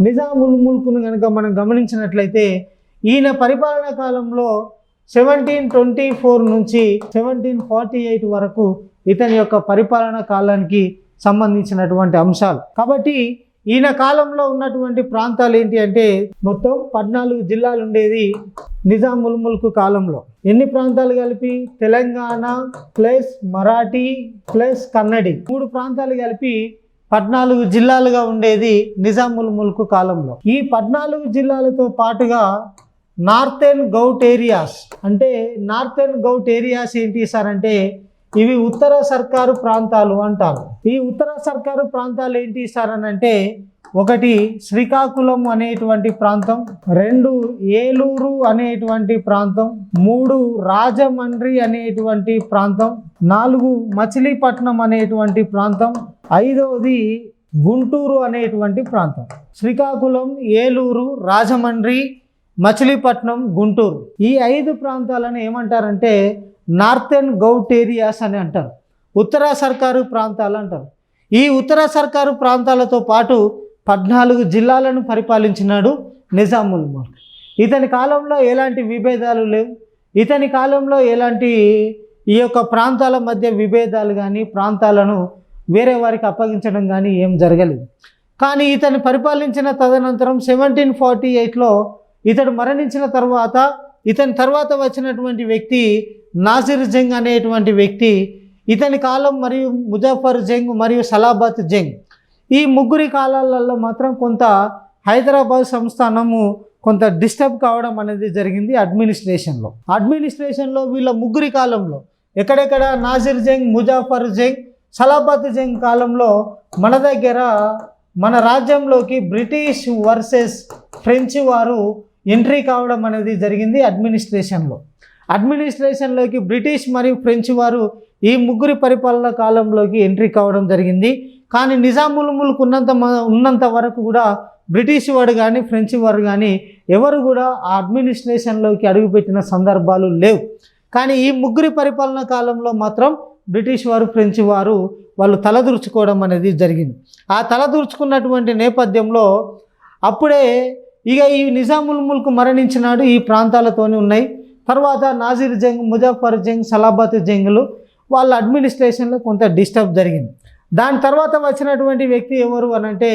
నిజాముల్ ముల్క్ను కనుక మనం గమనించినట్లయితే ఈయన పరిపాలనా కాలంలో 1724 నుంచి 1748 వరకు ఇతని యొక్క పరిపాలనా కాలానికి సంబంధించినటువంటి అంశాలు. కాబట్టి ఈయన కాలంలో ఉన్నటువంటి ప్రాంతాలు ఏంటి అంటే మొత్తం 14 జిల్లాలు ఉండేది నిజాముల్ ముల్క్ కాలంలో. ఎన్ని ప్రాంతాలు కలిపి? తెలంగాణ ప్లస్ మరాఠీ ప్లస్ కన్నడి 3 ప్రాంతాలు కలిపి 14 జిల్లాలుగా ఉండేది నిజాముల్ ముల్క్ కాలంలో. ఈ 14 జిల్లాలతో పాటుగా నార్థెన్ గౌట్ ఏరియాస్, అంటే నార్థెన్ గౌట్ ఏరియాస్ ఏంటి సార్ అంటే ఇవి ఉత్తర సర్కారు ప్రాంతాలు అంటారు. ఈ ఉత్తర సర్కారు ప్రాంతాలు ఏంటి సార్ అని అంటే 1 శ్రీకాకుళం అనేటువంటి ప్రాంతం, 2 ఏలూరు అనేటువంటి ప్రాంతం, 3 రాజమండ్రి అనేటువంటి ప్రాంతం, 4 మచిలీపట్నం అనేటువంటి ప్రాంతం, 5వది గుంటూరు అనేటువంటి ప్రాంతం. శ్రీకాకుళం, ఏలూరు, రాజమండ్రి, మచిలీపట్నం, గుంటూరు ఈ 5 ప్రాంతాలను ఏమంటారంటే నార్థెన్ గౌట్ ఏరియాస్ అని అంటారు, ఉత్తర సర్కారు ప్రాంతాలు అంటారు. ఈ ఉత్తర సర్కారు ప్రాంతాలతో పాటు 14 జిల్లాలను పరిపాలించినాడు నిజాముల్ ముల్క్. ఇతని కాలంలో ఎలాంటి విభేదాలు లేవు. ఇతని కాలంలో ఎలాంటి ఈ యొక్క ప్రాంతాల మధ్య విభేదాలు కానీ ప్రాంతాలను వేరే వారికి అప్పగించడం కానీ ఏం జరగలేదు. కానీ ఇతను పరిపాలించిన తదనంతరం 1748లో ఇతడు మరణించిన తర్వాత ఇతని తర్వాత వచ్చినటువంటి వ్యక్తి నాసిర్ జంగ్ అనేటువంటి వ్యక్తి, ఇతని కాలం మరియు ముజఫర్ జంగ్ మరియు సలాబత్ జంగ్ ఈ 3 కాలాలలో మాత్రం కొంత హైదరాబాద్ సంస్థానము కొంత డిస్టర్బ్ కావడం అనేది జరిగింది అడ్మినిస్ట్రేషన్లో వీళ్ళ 3 కాలంలో ఎక్కడెక్కడ నాసిర్ జంగ్, ముజఫర్ జంగ్, సలాబత్ జంగ్ కాలంలో మన దగ్గర మన రాజ్యంలోకి బ్రిటిష్ వర్సెస్ ఫ్రెంచ్ వారు ఎంట్రీ కావడం అనేది జరిగింది. అడ్మినిస్ట్రేషన్లోకి బ్రిటిష్ మరియు ఫ్రెంచ్ వారు ఈ 3 పరిపాలన కాలంలోకి ఎంట్రీ కావడం జరిగింది. కానీ నిజాముల్ ముల్క్ ఉన్నంత వరకు కూడా బ్రిటిష్ వాడు కానీ ఫ్రెంచ్ వారు కానీ ఎవరు కూడా ఆ అడ్మినిస్ట్రేషన్లోకి అడుగుపెట్టిన సందర్భాలు లేవు. కానీ ఈ 3 పరిపాలన కాలంలో మాత్రం బ్రిటిష్ వారు ఫ్రెంచ్ వారు వాళ్ళు తలదూర్చుకోవడం అనేది జరిగింది. ఆ తలదూర్చుకున్నటువంటి నేపథ్యంలో అప్పుడే ఇక ఈ నిజాముల్ ముల్క్ మరణించినాడు ఈ ప్రాంతాలతోనే ఉన్నాయి. తర్వాత నాసిర్ జంగ్, ముజఫర్ జంగ్, సలాబత్ జంగ్లు వాళ్ళ అడ్మినిస్ట్రేషన్లో కొంత డిస్టర్బ్ జరిగింది. దాని తర్వాత వచ్చినటువంటి వ్యక్తి ఎవరు అనంటే